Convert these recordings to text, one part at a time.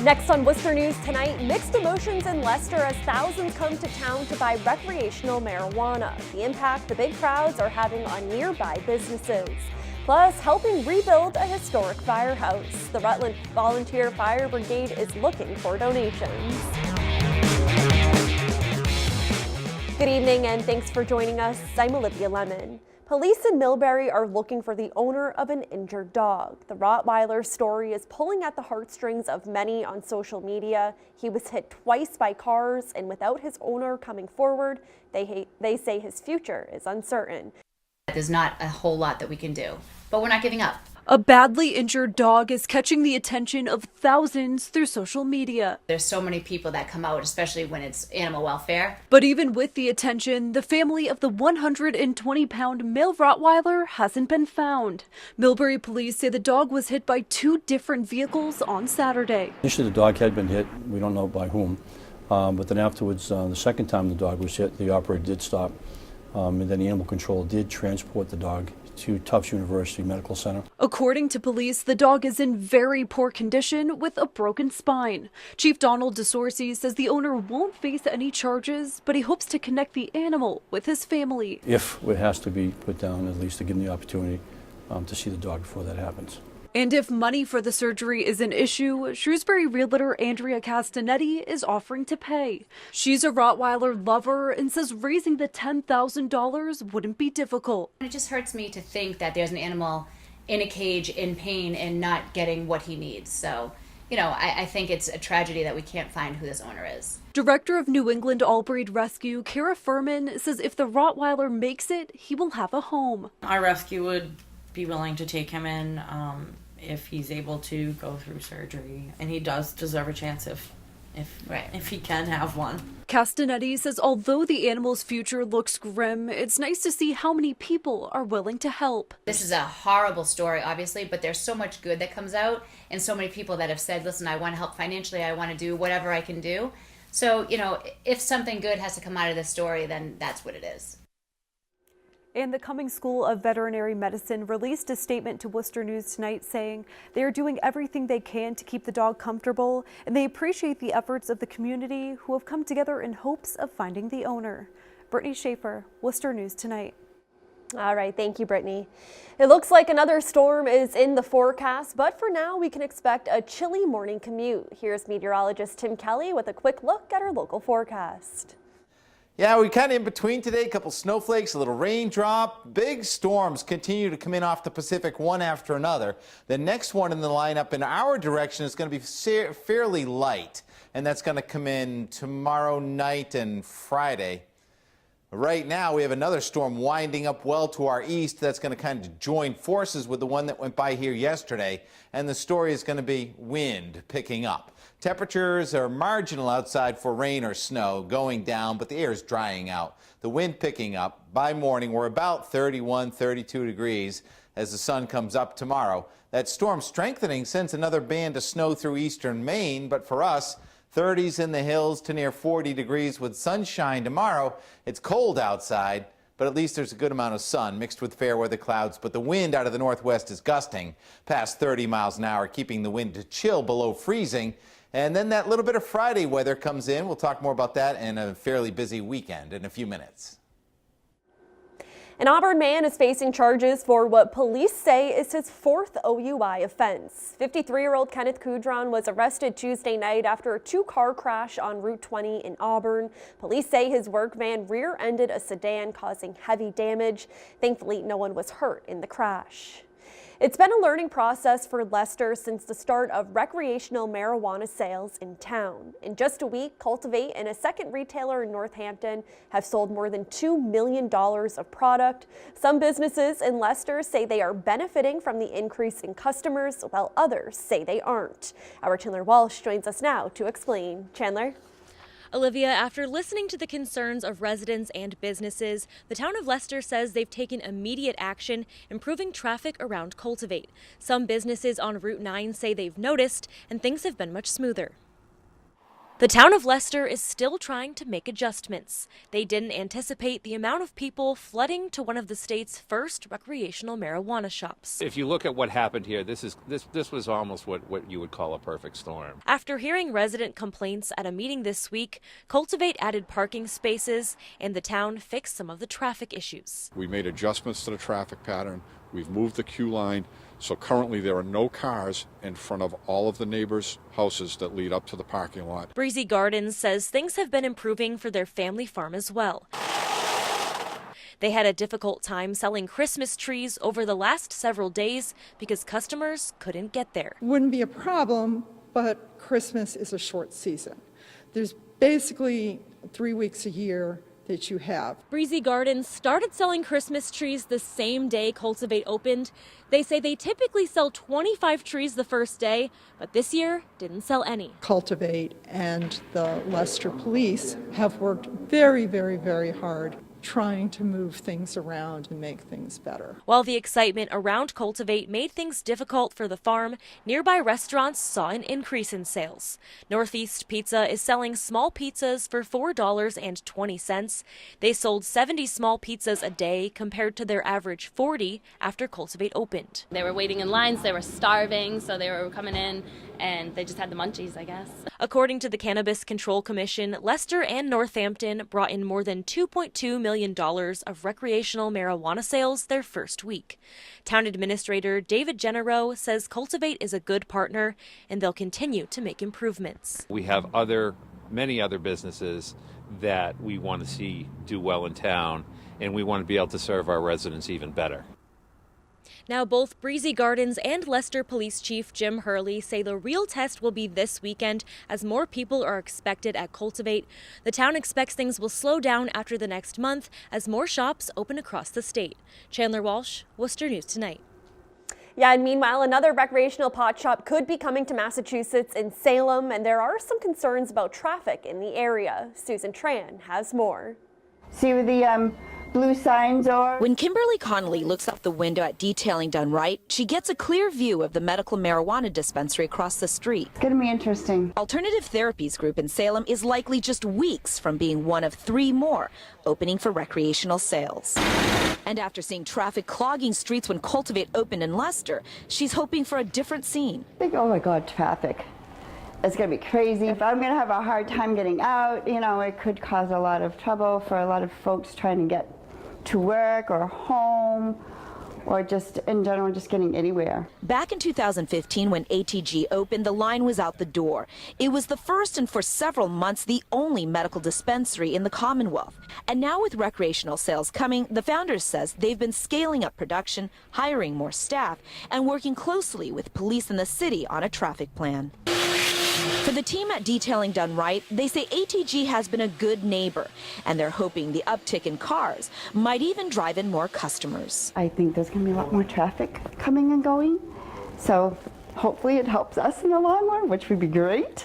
Next on Worcester News tonight, mixed emotions in Leicester as thousands come to town to buy recreational marijuana. The impact the big crowds are having on nearby businesses. Plus, helping rebuild a historic firehouse. The Rutland Volunteer Fire Brigade is looking for donations. Good evening and thanks for joining us. I'm Olivia Lemon. Police in Millbury are looking for the owner of an injured dog. The Rottweiler story is pulling at the heartstrings of many on social media. He was hit twice by cars, and without his owner coming forward, they say his future is uncertain. There's not a whole lot that we can do, but we're not giving up. A badly injured dog is catching the attention of thousands through social media. There's so many people that come out, especially when it's animal welfare. But even with the attention, the family of the 120-pound male Rottweiler hasn't been found. Millbury police say the dog was hit by 2 different vehicles on Saturday. Initially, the dog had been hit. We don't know by whom. But then afterwards, the second time the dog was hit, the operator did stop. And then the animal control did transport the dog to Tufts University Medical Center. According to police, the dog is in very poor condition with a broken spine. Chief Donald DeSorcy says the owner won't face any charges, but he hopes to connect the animal with his family. If it has to be put down, at least to give them the opportunity to see the dog before that happens. And if money for the surgery is an issue, Shrewsbury realtor Andrea Castanetti is offering to pay. She's a Rottweiler lover and says raising the $10,000 wouldn't be difficult. It just hurts me to think that there's an animal in a cage in pain and not getting what he needs. So, I think it's a tragedy that we can't find who this owner is. Director of New England All-Breed Rescue, Kara Furman, says if the Rottweiler makes it, he will have a home. Our rescue would be willing to take him in if he's able to go through surgery, and he does deserve a chance if he can have one. Castanetti says although the animal's future looks grim, it's nice to see how many people are willing to help. This is a horrible story, obviously, but there's so much good that comes out, and so many people that have said, listen, I want to help financially, I want to do whatever I can do. So, if something good has to come out of this story, then that's what it is. And the Cummings School of Veterinary Medicine released a statement to Worcester News tonight saying they are doing everything they can to keep the dog comfortable, and they appreciate the efforts of the community who have come together in hopes of finding the owner. Brittany Schaefer, Worcester News Tonight. All right, thank you, Brittany. It looks like another storm is in the forecast, but for now we can expect a chilly morning commute. Here's meteorologist Tim Kelly with a quick look at our local forecast. Yeah, we're kind of in between today. A couple snowflakes, a little raindrop. Big storms continue to come in off the Pacific one after another. The next one in the lineup in our direction is going to be fairly light, and that's going to come in tomorrow night and Friday. Right now, we have another storm winding up well to our east that's going to kind of join forces with the one that went by here yesterday, and the story is going to be wind picking up. Temperatures are marginal outside for rain or snow going down, but the air is drying out. The wind picking up. By morning, we're about 31, 32 degrees as the sun comes up tomorrow. That storm strengthening sends another band of snow through eastern Maine, but for us, 30s in the hills to near 40 degrees with sunshine tomorrow. It's cold outside, but at least there's a good amount of sun mixed with fair weather clouds. But the wind out of the northwest is gusting past 30 miles an hour, keeping the wind to chill below freezing. And then that little bit of Friday weather comes in. We'll talk more about that in a fairly busy weekend in a few minutes. An Auburn man is facing charges for what police say is his 4th OUI offense. 53-year-old Kenneth Kudron was arrested Tuesday night after a 2-car crash on Route 20 in Auburn. Police say his work van rear-ended a sedan, causing heavy damage. Thankfully, no one was hurt in the crash. It's been a learning process for Leicester since the start of recreational marijuana sales in town. In just a week, Cultivate and a second retailer in Northampton have sold more than $2 million of product. Some businesses in Leicester say they are benefiting from the increase in customers, while others say they aren't. Our Chandler Walsh joins us now to explain. Chandler? Olivia, after listening to the concerns of residents and businesses, the town of Leicester says they've taken immediate action, improving traffic around Cultivate. Some businesses on Route 9 say they've noticed, and things have been much smoother. The town of Leicester is still trying to make adjustments. They didn't anticipate the amount of people flooding to one of the state's first recreational marijuana shops. If you look at what happened here, this was almost what you would call a perfect storm. After hearing resident complaints at a meeting this week, Cultivate added parking spaces and the town fixed some of the traffic issues. We made adjustments to the traffic pattern. We've moved the queue line. So currently there are no cars in front of all of the neighbors' houses that lead up to the parking lot. Breezy Gardens says things have been improving for their family farm as well. They had a difficult time selling Christmas trees over the last several days because customers couldn't get there. Wouldn't be a problem, but Christmas is a short season. There's basically 3 weeks a year that you have. Breezy Gardens started selling Christmas trees the same day Cultivate opened. They say they typically sell 25 trees the first day, but this year didn't sell any. Cultivate and the Leicester Police have worked very, very, very hard trying to move things around and make things better. While the excitement around Cultivate made things difficult for the farm, nearby restaurants saw an increase in sales. Northeast Pizza is selling small pizzas for $4.20. They sold 70 small pizzas a day compared to their average 40 after Cultivate opened. They were waiting in lines, they were starving, so they were coming in and they just had the munchies, I guess. According to the Cannabis Control Commission, Leicester and Northampton brought in more than $2.2 million of recreational marijuana sales their first week. Town Administrator David Genero says Cultivate is a good partner and they'll continue to make improvements. We have many other businesses that we want to see do well in town, and we want to be able to serve our residents even better. Now, both Breezy Gardens and Leicester Police Chief Jim Hurley say the real test will be this weekend as more people are expected at Cultivate. The town expects things will slow down after the next month as more shops open across the state. Chandler Walsh, Worcester News Tonight. Yeah, and meanwhile, another recreational pot shop could be coming to Massachusetts in Salem, and there are some concerns about traffic in the area. Susan Tran has more. See where the blue signs are? When Kimberly Connolly looks out the window at Detailing Done Right, she gets a clear view of the medical marijuana dispensary across the street. It's going to be interesting. Alternative Therapies Group in Salem is likely just weeks from being one of 3 more opening for recreational sales. And after seeing traffic clogging streets when Cultivate opened in Leicester, she's hoping for a different scene. I think, oh my God, traffic. It's going to be crazy. If I'm going to have a hard time getting out, you know, it could cause a lot of trouble for a lot of folks trying to get to work or home, or just in general just getting anywhere. Back in 2015 when ATG opened, the line was out the door. It was the first and for several months the only medical dispensary in the Commonwealth. And now with recreational sales coming, the founders says they've been scaling up production, hiring more staff, and working closely with police in the city on a traffic plan. For the team at Detailing Done Right, they say ATG has been a good neighbor, and they're hoping the uptick in cars might even drive in more customers. I think there's going to be a lot more traffic coming and going, so hopefully it helps us in the long run, which would be great.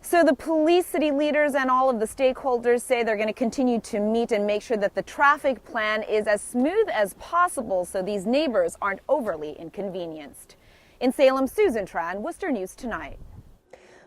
So the police, city leaders, and all of the stakeholders say they're going to continue to meet and make sure that the traffic plan is as smooth as possible so these neighbors aren't overly inconvenienced. In Salem, Susan Tran, Worcester News Tonight.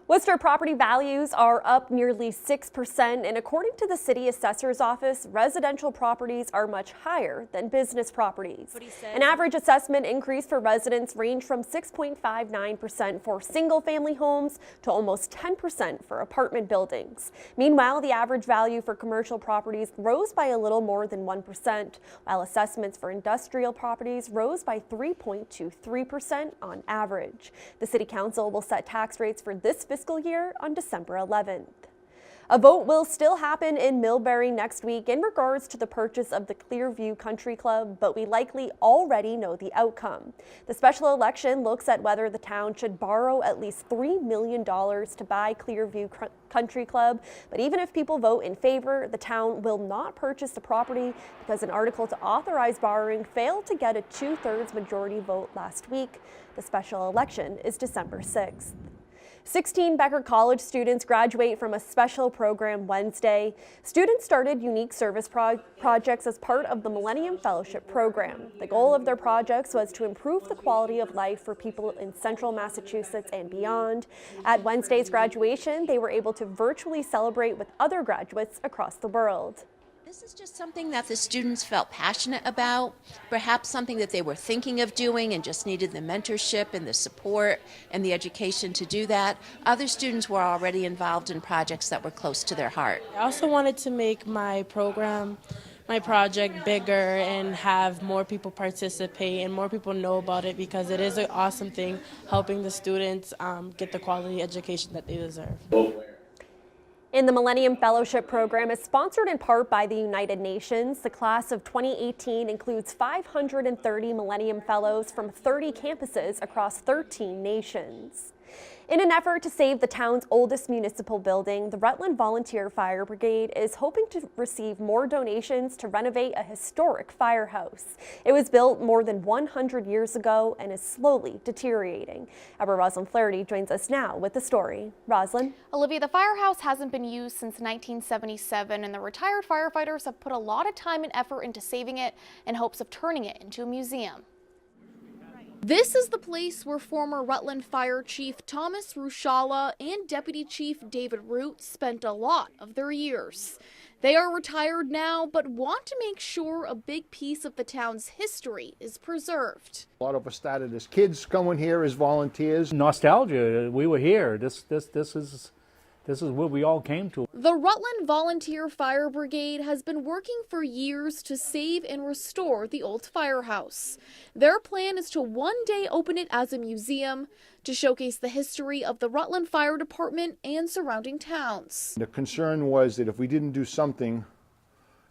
Worcester property values are up nearly 6%, and according to the city assessor's office, residential properties are much higher than business properties. An average assessment increase for residents ranged from 6.59% for single-family homes to almost 10% for apartment buildings. Meanwhile, the average value for commercial properties rose by a little more than 1%, while assessments for industrial properties rose by 3.23% on average. The City Council will set tax rates for this fiscal year on December 11th. A vote will still happen in Millbury next week in regards to the purchase of the Clearview Country Club, but we likely already know the outcome. The special election looks at whether the town should borrow at least $3 million to buy Clearview Country Club, but even if people vote in favor, the town will not purchase the property because an article to authorize borrowing failed to get a 2/3 majority vote last week. The special election is December 6th. 16 Becker College students graduate from a special program Wednesday. Students started unique service projects as part of the Millennium Fellowship program. The goal of their projects was to improve the quality of life for people in central Massachusetts and beyond. At Wednesday's graduation, they were able to virtually celebrate with other graduates across the world. This is just something that the students felt passionate about, perhaps something that they were thinking of doing and just needed the mentorship and the support and the education to do that. Other students were already involved in projects that were close to their heart. I also wanted to make my project bigger and have more people participate and more people know about it, because it is an awesome thing helping the students get the quality education that they deserve. And the Millennium Fellowship program is sponsored in part by the United Nations. The class of 2018 includes 530 Millennium Fellows from 30 campuses across 13 nations. In an effort to save the town's oldest municipal building, the Rutland Volunteer Fire Brigade is hoping to receive more donations to renovate a historic firehouse. It was built more than 100 years ago and is slowly deteriorating. Our Rosalind Flaherty joins us now with the story. Rosalind? Olivia, the firehouse hasn't been used since 1977, and the retired firefighters have put a lot of time and effort into saving it in hopes of turning it into a museum. This is the place where former Rutland Fire Chief Thomas Rushala and Deputy Chief David Root spent a lot of their years. They are retired now, but want to make sure a big piece of the town's history is preserved. A lot of us started as kids going here as volunteers. Nostalgia, we were here. This is where we all came to. The Rutland Volunteer Fire Brigade has been working for years to save and restore the old firehouse. Their plan is to one day open it as a museum to showcase the history of the Rutland Fire Department and surrounding towns. The concern was that if we didn't do something,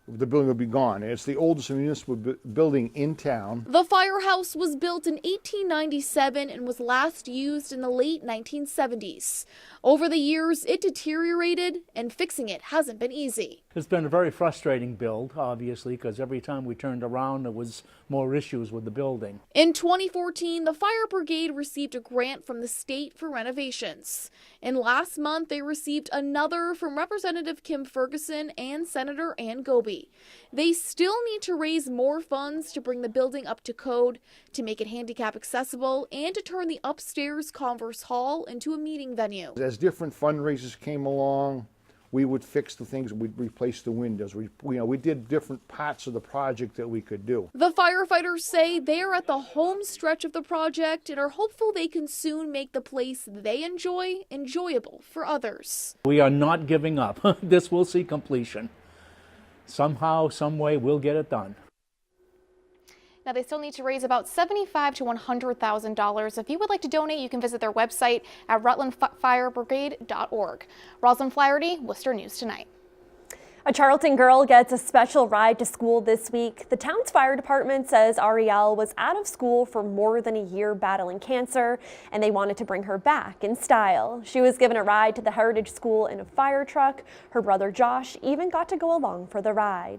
the building would be gone. It's the oldest municipal building in town. The firehouse was built in 1897 and was last used in the late 1970s. Over the years, it deteriorated, and fixing it hasn't been easy. It's been a very frustrating build, obviously, because every time we turned around, there was more issues with the building. In 2014, the fire brigade received a grant from the state for renovations. And last month, they received another from Representative Kim Ferguson and Senator Ann Goby. They still need to raise more funds to bring the building up to code, to make it handicap accessible, and to turn the upstairs Converse Hall into a meeting venue. As different fundraisers came along, we would fix the things, we'd replace the windows. We did different parts of the project that we could do. The firefighters say they are at the home stretch of the project and are hopeful they can soon make the place they enjoy enjoyable for others. We are not giving up. This will see completion. Somehow, some way, we'll get it done. Now, they still need to raise about $75,000 to $100,000. If you would like to donate, you can visit their website at rutlandfirebrigade.org. Rosalind Flaherty, Worcester News Tonight. A Charlton girl gets a special ride to school this week. The town's fire department says Ariel was out of school for more than a year battling cancer, and they wanted to bring her back in style. She was given a ride to the Heritage School in a fire truck. Her brother Josh even got to go along for the ride.